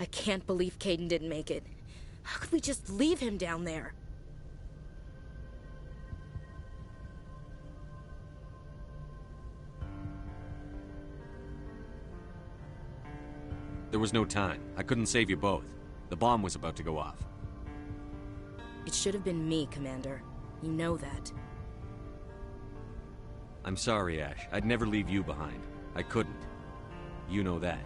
I can't believe Kaidan didn't make it. How could we just leave him down there? There was no time. I couldn't save you both. The bomb was about to go off. It should have been me, Commander. You know that. I'm sorry, Ash. I'd never leave you behind. I couldn't. You know that.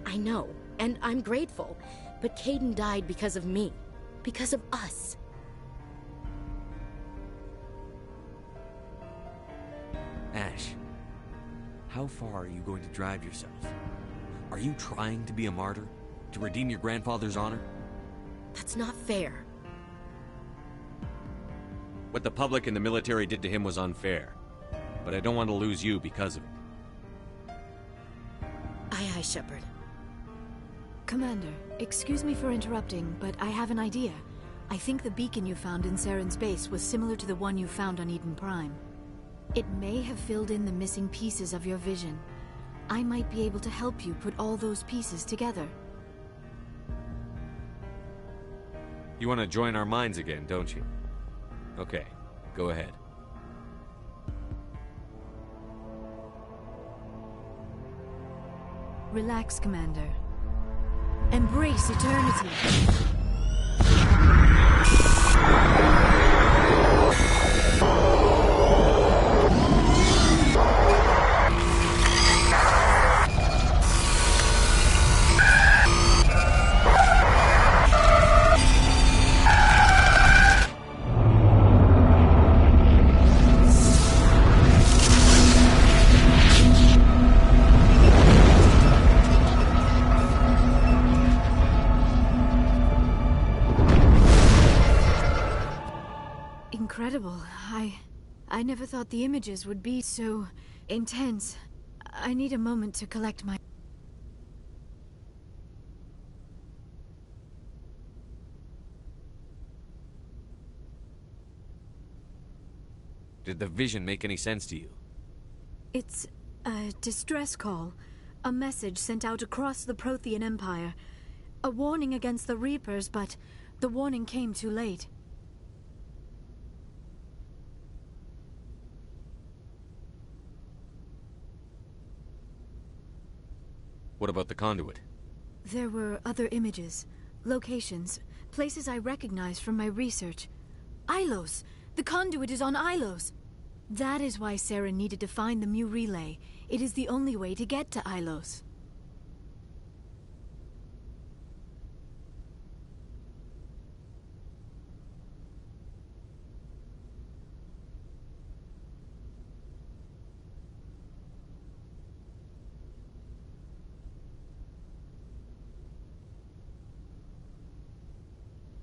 I know, and I'm grateful. But Kaidan died because of me. Because of us. Ash, how far are you going to drive yourself? Are you trying to be a martyr? To redeem your grandfather's honor? That's not fair. What the public and the military did to him was unfair. But I don't want to lose you because of it. Aye, Shepard. Commander, excuse me for interrupting, but I have an idea. I think the beacon you found in Saren's base was similar to the one you found on Eden Prime. It may have filled in the missing pieces of your vision. I might be able to help you put all those pieces together. You want to join our minds again, don't you? Okay, go ahead. Relax, Commander. Embrace eternity. Incredible. I never thought the images would be so intense. I need a moment to collect my... Did the vision make any sense to you? It's a distress call. A message sent out across the Prothean Empire. A warning against the Reapers, but the warning came too late. What about the conduit? There were other images, locations, places I recognized from my research. Ilos! The conduit is on Ilos! That is why Saren needed to find the Mu Relay. It is the only way to get to Ilos.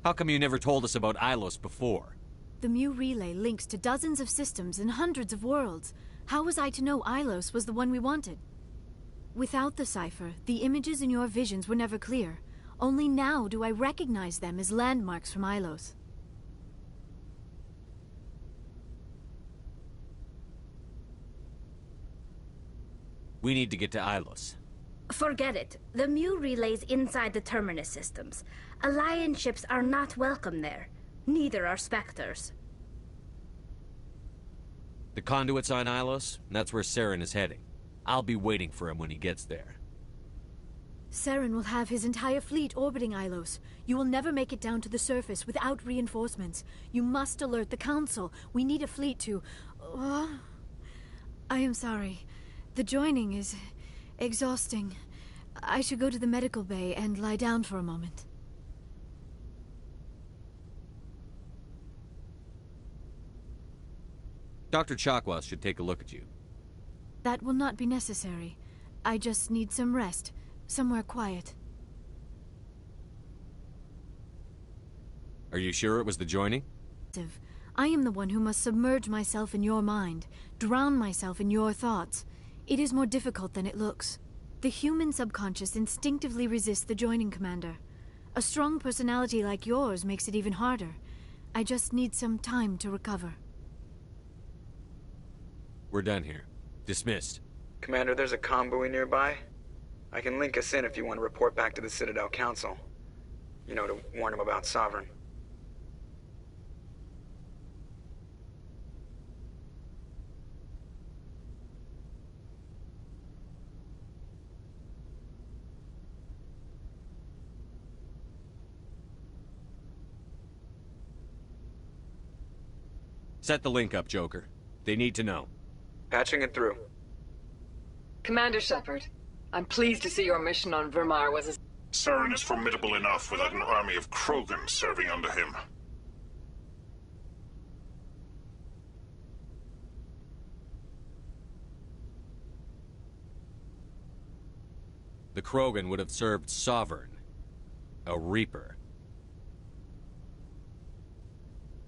How come you never told us about Ilos before? The Mu Relay links to dozens of systems and hundreds of worlds. How was I to know Ilos was the one we wanted? Without the cipher, the images in your visions were never clear. Only now do I recognize them as landmarks from Ilos. We need to get to Ilos. Forget it. The Mu Relay's inside the Terminus systems. Alliance ships are not welcome there. Neither are Spectres. The conduit's on Ilos, and that's where Saren is heading. I'll be waiting for him when he gets there. Saren will have his entire fleet orbiting Ilos. You will never make it down to the surface without reinforcements. You must alert the Council. We need a fleet to... I am sorry. The joining is exhausting. I should go to the medical bay and lie down for a moment. Dr. Chakwas should take a look at you. That will not be necessary. I just need some rest. Somewhere quiet. Are you sure it was the joining? I am the one who must submerge myself in your mind, drown myself in your thoughts. It is more difficult than it looks. The human subconscious instinctively resists the joining, Commander. A strong personality like yours makes it even harder. I just need some time to recover. We're done here. Dismissed. Commander, there's a convoy nearby. I can link us in if you want to report back to the Citadel Council. You know, to warn them about Sovereign. Set the link up, Joker. They need to know. Patching it through. Commander Shepard, I'm pleased to see your mission on Vermar was a... Saren is formidable enough without an army of Krogan serving under him. The Krogan would have served Sovereign. A Reaper.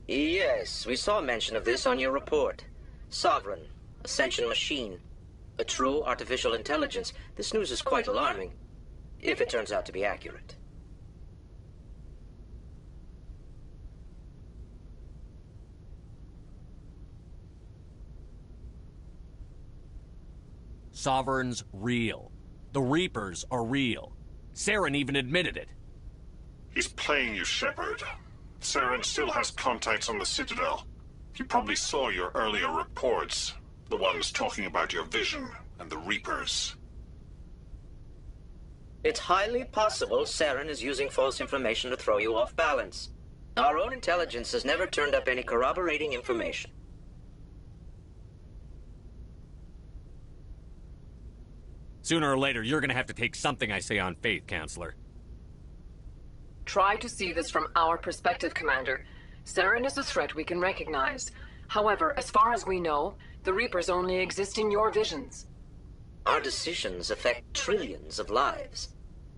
Yes, we saw mention of this on your report. Sovereign, Ascension machine, a true artificial intelligence. This news is quite alarming, if it turns out to be accurate. Sovereign's real. The Reapers are real. Saren even admitted it. He's playing you, Shepard. Saren still has contacts on the Citadel. He probably saw your earlier reports. The ones talking about your vision and the Reapers. It's highly possible Saren is using false information to throw you off balance. Our own intelligence has never turned up any corroborating information. Sooner or later, you're gonna have to take something I say on faith, Counselor. Try to see this from our perspective, Commander. Saren is a threat we can recognize. However, as far as we know, the Reapers only exist in your visions. Our decisions affect trillions of lives.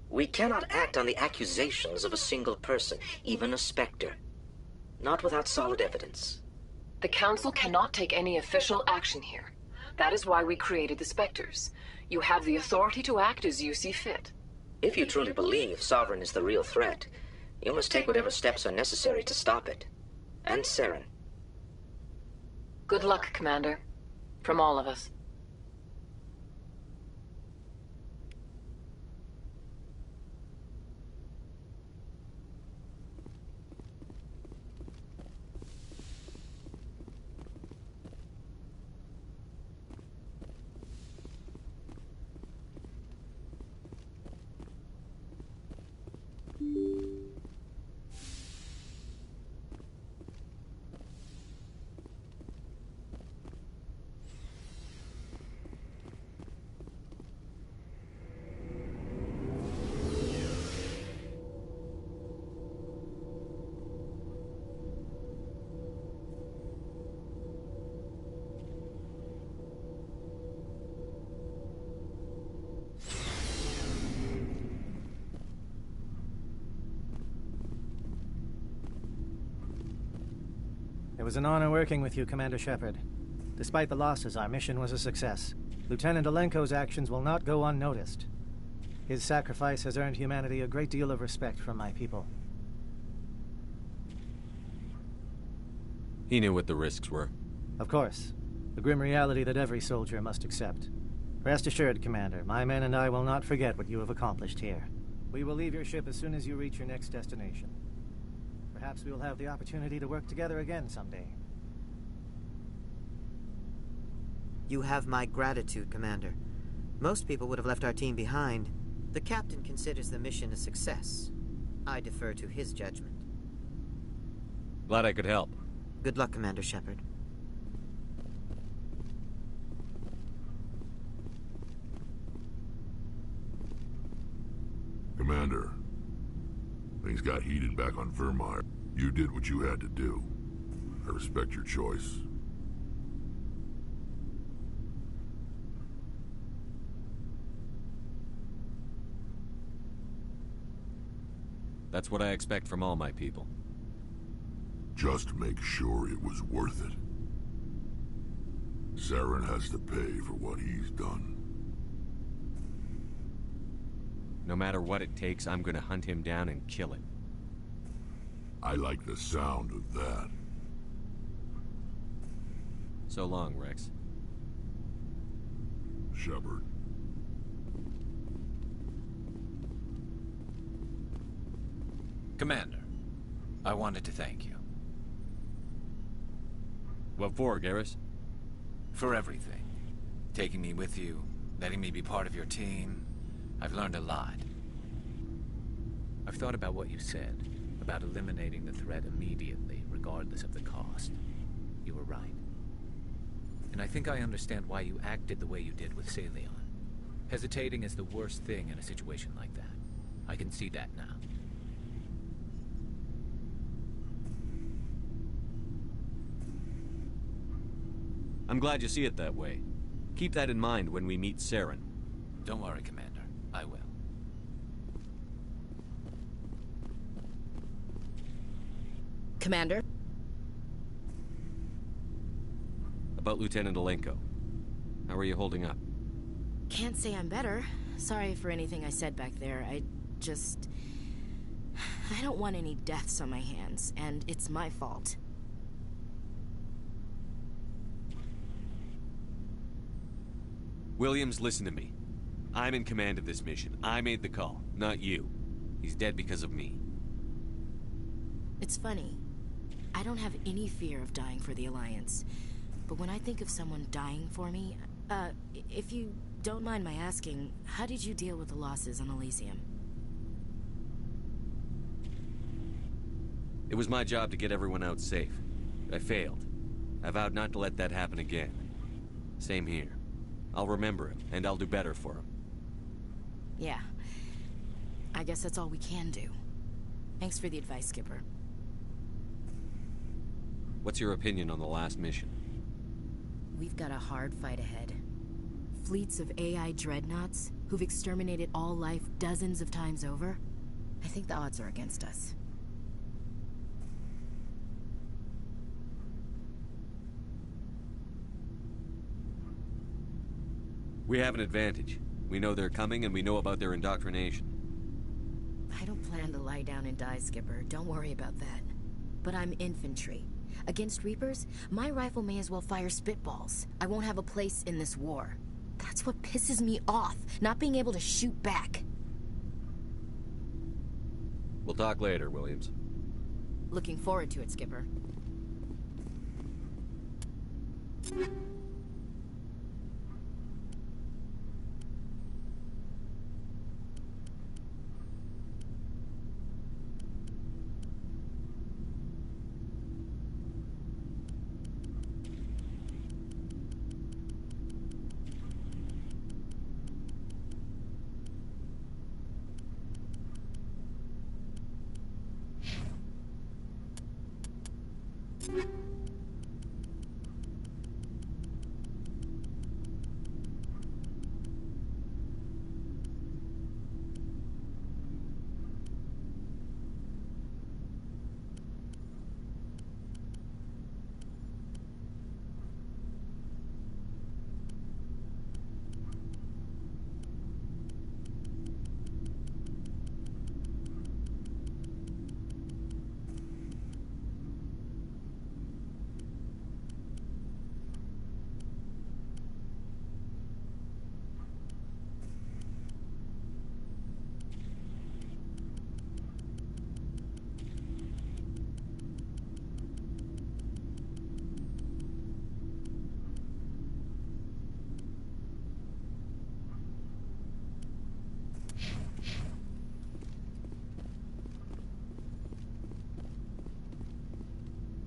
We cannot act on the accusations of a single person, even a Spectre. Not without solid evidence. The Council cannot take any official action here. That is why we created the Spectres. You have the authority to act as you see fit. If you truly believe Sovereign is the real threat, you must take whatever steps are necessary to stop it. And Saren. Good luck, Commander. From all of us. It was an honor working with you, Commander Shepard. Despite the losses, our mission was a success. Lieutenant Alenko's actions will not go unnoticed. His sacrifice has earned humanity a great deal of respect from my people. He knew what the risks were. Of course. The grim reality that every soldier must accept. Rest assured, Commander, my men and I will not forget what you have accomplished here. We will leave your ship as soon as you reach your next destination. Perhaps we will have the opportunity to work together again someday. You have my gratitude, Commander. Most people would have left our team behind. The captain considers the mission a success. I defer to his judgment. Glad I could help. Good luck, Commander Shepard. Commander, things got heated back on Vermar. You did what you had to do. I respect your choice. That's what I expect from all my people. Just make sure it was worth it. Saren has to pay for what he's done. No matter what it takes, I'm gonna hunt him down and kill him. I like the sound of that. So long, Rex. Shepard. Commander, I wanted to thank you. What for, Garrus? For everything. Taking me with you, letting me be part of your team. I've learned a lot. I've thought about what you said, about eliminating the threat immediately, regardless of the cost. You were right. And I think I understand why you acted the way you did with Saleon. Hesitating is the worst thing in a situation like that. I can see that now. I'm glad you see it that way. Keep that in mind when we meet Saren. Don't worry, Commander. I will. Commander? About Lieutenant Alenko. How are you holding up? Can't say I'm better. Sorry for anything I said back there. I don't want any deaths on my hands, and it's my fault. Williams, listen to me. I'm in command of this mission. I made the call, not you. He's dead because of me. It's funny. I don't have any fear of dying for the Alliance. But when I think of someone dying for me, if you don't mind my asking, how did you deal with the losses on Elysium? It was my job to get everyone out safe. I failed. I vowed not to let that happen again. Same here. I'll remember him, and I'll do better for him. Yeah. I guess that's all we can do. Thanks for the advice, Skipper. What's your opinion on the last mission? We've got a hard fight ahead. Fleets of AI dreadnoughts who've exterminated all life dozens of times over. I think the odds are against us. We have an advantage. We know they're coming, and we know about their indoctrination. I don't plan to lie down and die, Skipper. Don't worry about that. But I'm infantry. Against Reapers, my rifle may as well fire spitballs. I won't have a place in this war. That's what pisses me off, not being able to shoot back. We'll talk later, Williams. Looking forward to it, Skipper.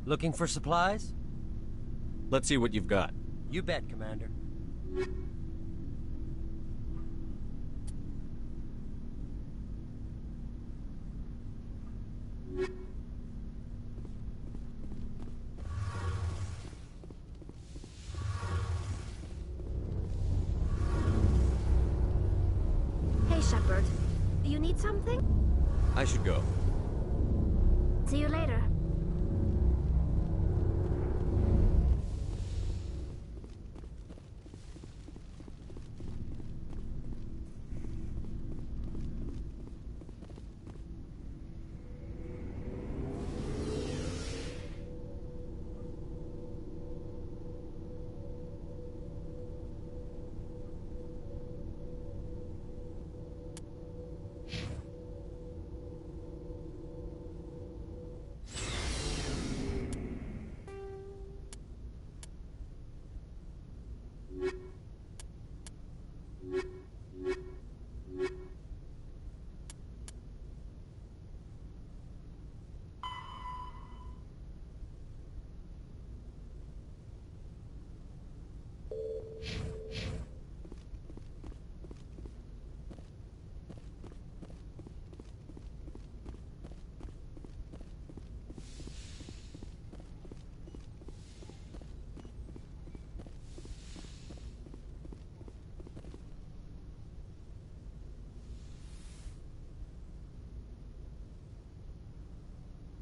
Looking for supplies? Let's see what you've got. You bet, Commander. Hey, Shepard. You need something? I should go. See you later.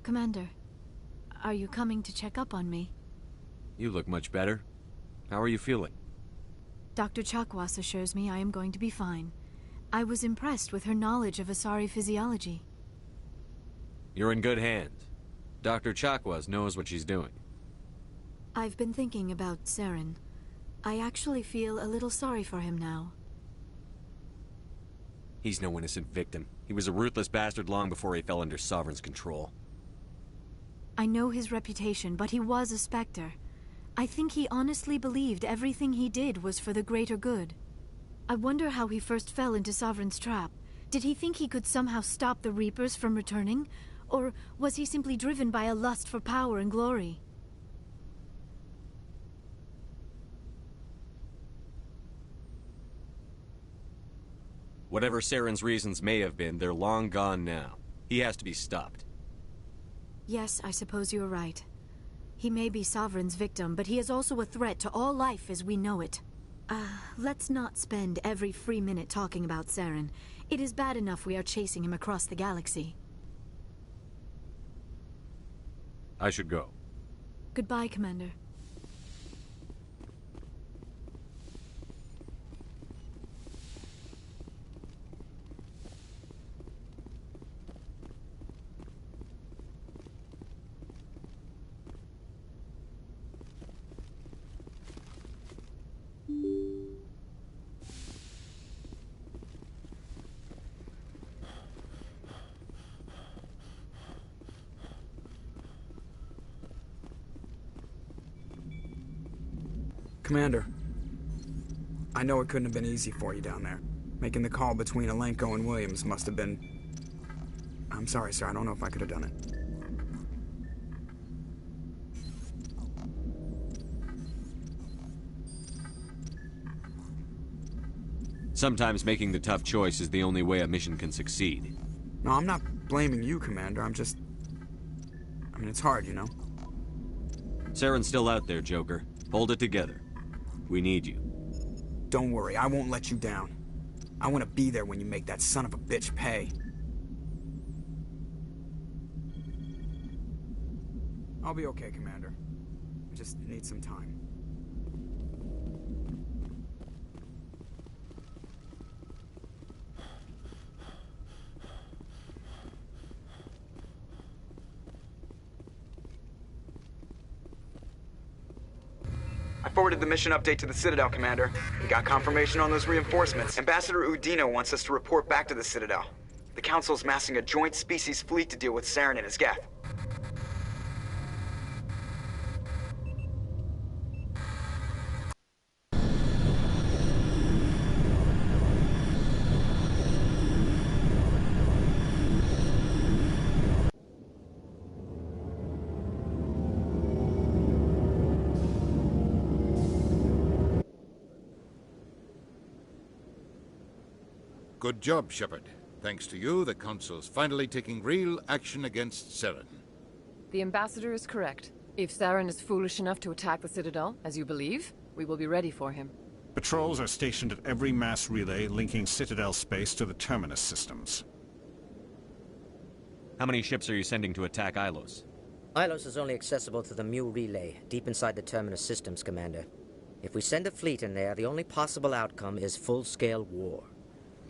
Commander, are you coming to check up on me? You look much better. How are you feeling? Dr. Chakwas assures me I am going to be fine. I was impressed with her knowledge of Asari physiology. You're in good hands. Dr. Chakwas knows what she's doing. I've been thinking about Saren. I actually feel a little sorry for him now. He's no innocent victim. He was a ruthless bastard long before he fell under Sovereign's control. I know his reputation, but he was a Spectre. I think he honestly believed everything he did was for the greater good. I wonder how he first fell into Sovereign's trap. Did he think he could somehow stop the Reapers from returning? Or was he simply driven by a lust for power and glory? Whatever Saren's reasons may have been, they're long gone now. He has to be stopped. Yes, I suppose you're right. He may be Sovereign's victim, but he is also a threat to all life as we know it. Let's not spend every free minute talking about Saren. It is bad enough we are chasing him across the galaxy. I should go. Goodbye, Commander. Commander, I know it couldn't have been easy for you down there. Making the call between Alenko and Williams must have been... I'm sorry, sir. I don't know if I could have done it. Sometimes making the tough choice is the only way a mission can succeed. No, I'm not blaming you, Commander. I'm just... I mean, it's hard, you know? Saren's still out there, Joker. Hold it together. We need you. Don't worry, I won't let you down. I want to be there when you make that son of a bitch pay. I'll be okay, Commander. I just need some time. I forwarded the mission update to the Citadel, Commander. We got confirmation on those reinforcements. Ambassador Udina wants us to report back to the Citadel. The Council's massing a joint species fleet to deal with Saren and his Geth. Good job, Shepard. Thanks to you, the Council's finally taking real action against Saren. The Ambassador is correct. If Saren is foolish enough to attack the Citadel, as you believe, we will be ready for him. Patrols are stationed at every mass relay linking Citadel space to the Terminus systems. How many ships are you sending to attack Ilos? Ilos is only accessible to the Mu relay, deep inside the Terminus systems, Commander. If we send a fleet in there, the only possible outcome is full-scale war.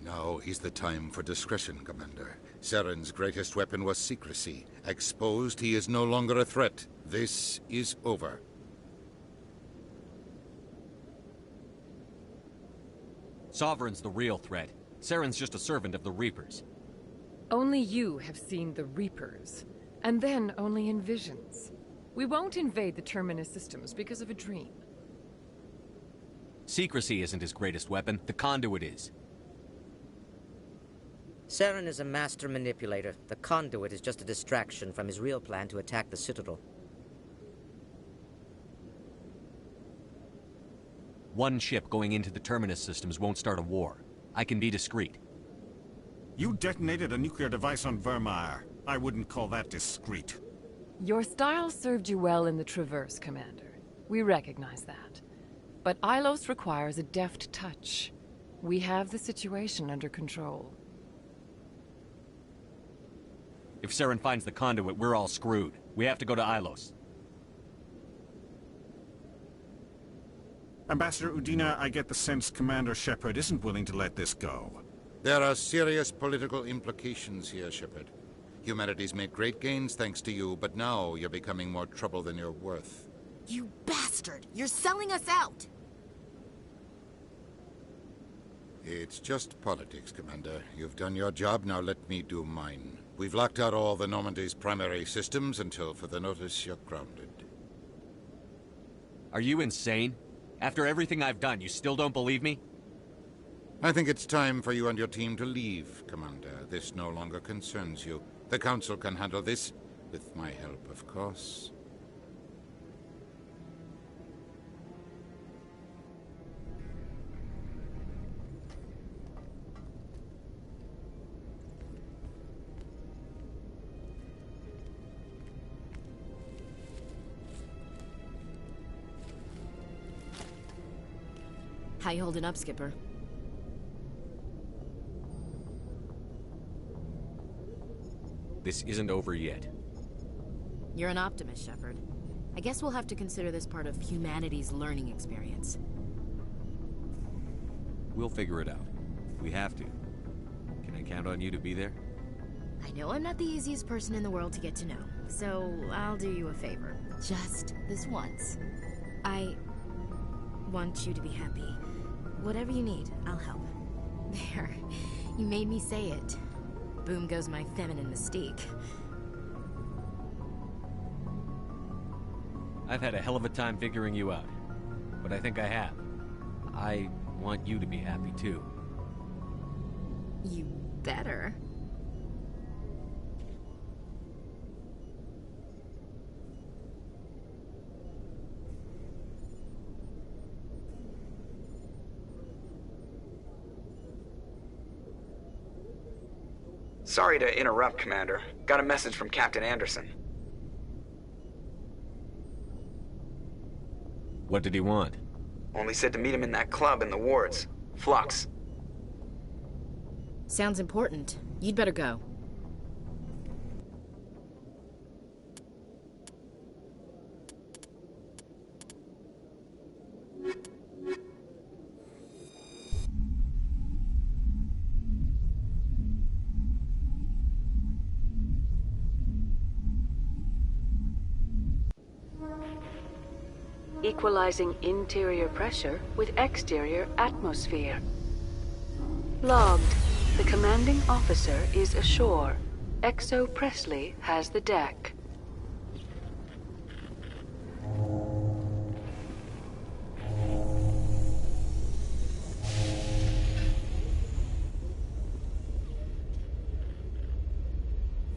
Now is the time for discretion, Commander. Saren's greatest weapon was secrecy. Exposed, he is no longer a threat. This is over. Sovereign's the real threat. Saren's just a servant of the Reapers. Only you have seen the Reapers, and then only in visions. We won't invade the Terminus systems because of a dream. Secrecy isn't his greatest weapon. The conduit is. Saren is a master manipulator. The conduit is just a distraction from his real plan to attack the Citadel. One ship going into the Terminus systems won't start a war. I can be discreet. You detonated a nuclear device on Vermeer. I wouldn't call that discreet. Your style served you well in the Traverse, Commander. We recognize that. But Ilos requires a deft touch. We have the situation under control. If Saren finds the conduit, we're all screwed. We have to go to Ilos. Ambassador Udina, I get the sense Commander Shepard isn't willing to let this go. There are serious political implications here, Shepard. Humanity's made great gains thanks to you, but now you're becoming more trouble than you're worth. You bastard! You're selling us out! It's just politics, Commander. You've done your job, now let me do mine. We've locked out all the Normandy's primary systems until further notice you're grounded. Are you insane? After everything I've done, you still don't believe me? I think it's time for you and your team to leave, Commander. This no longer concerns you. The Council can handle this, with my help, of course. How you holding up, Skipper? This isn't over yet. You're an optimist, Shepard. I guess we'll have to consider this part of humanity's learning experience. We'll figure it out. We have to. Can I count on you to be there? I know I'm not the easiest person in the world to get to know, so I'll do you a favor. Just this once. I want you to be happy. Whatever you need, I'll help. There. You made me say it. Boom goes my feminine mystique. I've had a hell of a time figuring you out. But I think I have. I want you to be happy, too. You better. Sorry to interrupt, Commander. Got a message from Captain Anderson. What did he want? Only said to meet him in that club in the wards. Flux. Sounds important. You'd better go. Equalizing interior pressure with exterior atmosphere. Logged. The commanding officer is ashore. Exo Presley has the deck.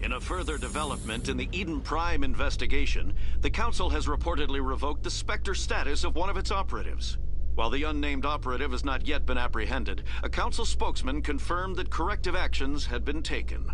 In a further development in the Eden Prime investigation, the Council has reportedly revoked the Spectre status of one of its operatives. While the unnamed operative has not yet been apprehended, a Council spokesman confirmed that corrective actions had been taken.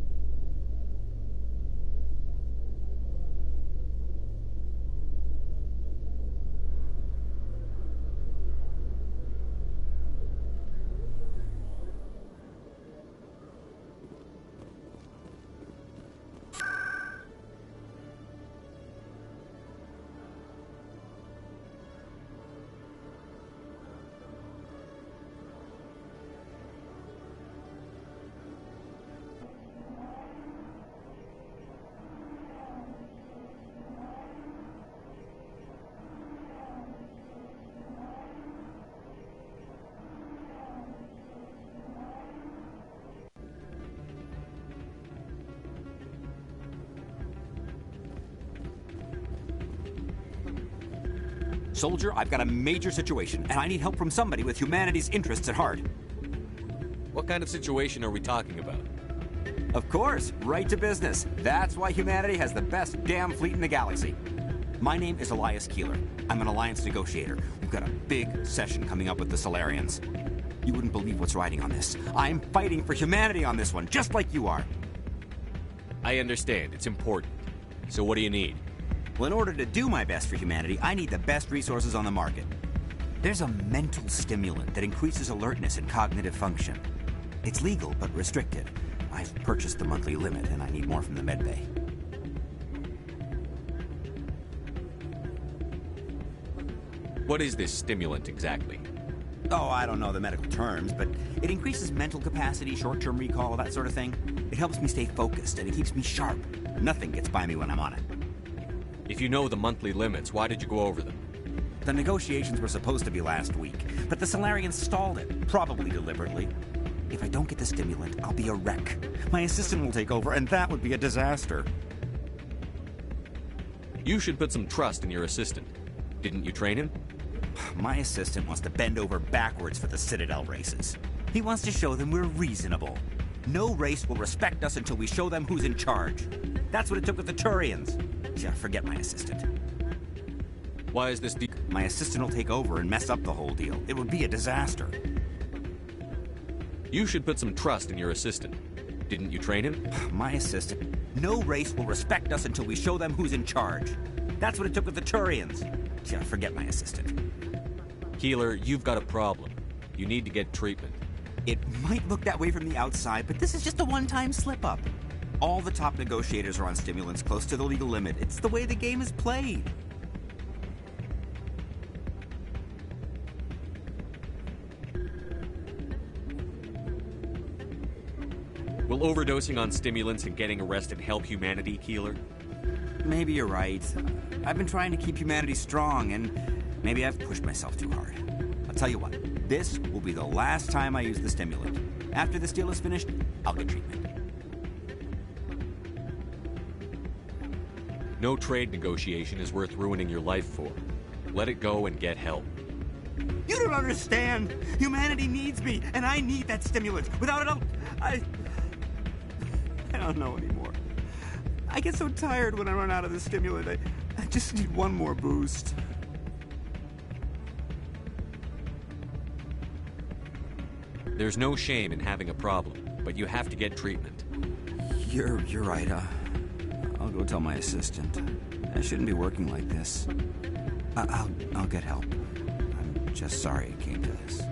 Soldier, I've got a major situation, and I need help from somebody with humanity's interests at heart. What kind of situation are we talking about? Of course, right to business. That's why humanity has the best damn fleet in the galaxy. My name is Elias Keeler. I'm an alliance negotiator. We've got a big session coming up with the Solarians. You wouldn't believe what's riding on this. I'm fighting for humanity on this one, just like you are. I understand. It's important. So what do you need? Well, in order to do my best for humanity, I need the best resources on the market. There's a mental stimulant that increases alertness and cognitive function. It's legal, but restricted. I've purchased the monthly limit, and I need more from the medbay. What is this stimulant exactly? Oh, I don't know the medical terms, but it increases mental capacity, short-term recall, that sort of thing. It helps me stay focused, and it keeps me sharp. Nothing gets by me when I'm on it. If you know the monthly limits, why did you go over them? The negotiations were supposed to be last week, but the Solarians stalled it, probably deliberately. If I don't get the stimulant, I'll be a wreck. My assistant will take over, and that would be a disaster. You should put some trust in your assistant. Didn't you train him? My assistant wants to bend over backwards for the Citadel races. He wants to show them we're reasonable. No race will respect us until we show them who's in charge. That's what it took with the Turians. Yeah, forget my assistant. Why is this My assistant will take over and mess up the whole deal. It would be a disaster. You should put some trust in your assistant. Didn't you train him? My assistant. No race will respect us until we show them who's in charge. That's what it took with the Turians. Yeah, forget my assistant. Keeler, you've got a problem. You need to get treatment. It might look that way from the outside, but this is just a one-time slip-up. All the top negotiators are on stimulants close to the legal limit. It's the way the game is played. Will overdosing on stimulants and getting arrested help humanity, Keeler? Maybe you're right. I've been trying to keep humanity strong, and maybe I've pushed myself too hard. I'll tell you what, this will be the last time I use the stimulant. After this deal is finished, I'll get treatment. No trade negotiation is worth ruining your life for. Let it go and get help. You don't understand! Humanity needs me, and I need that stimulant. Without it, I don't know anymore. I get so tired when I run out of the stimulant. I just need one more boost. There's no shame in having a problem, but you have to get treatment. You're right. I'll go tell my assistant. I shouldn't be working like this. I'll get help. I'm just sorry it came to this.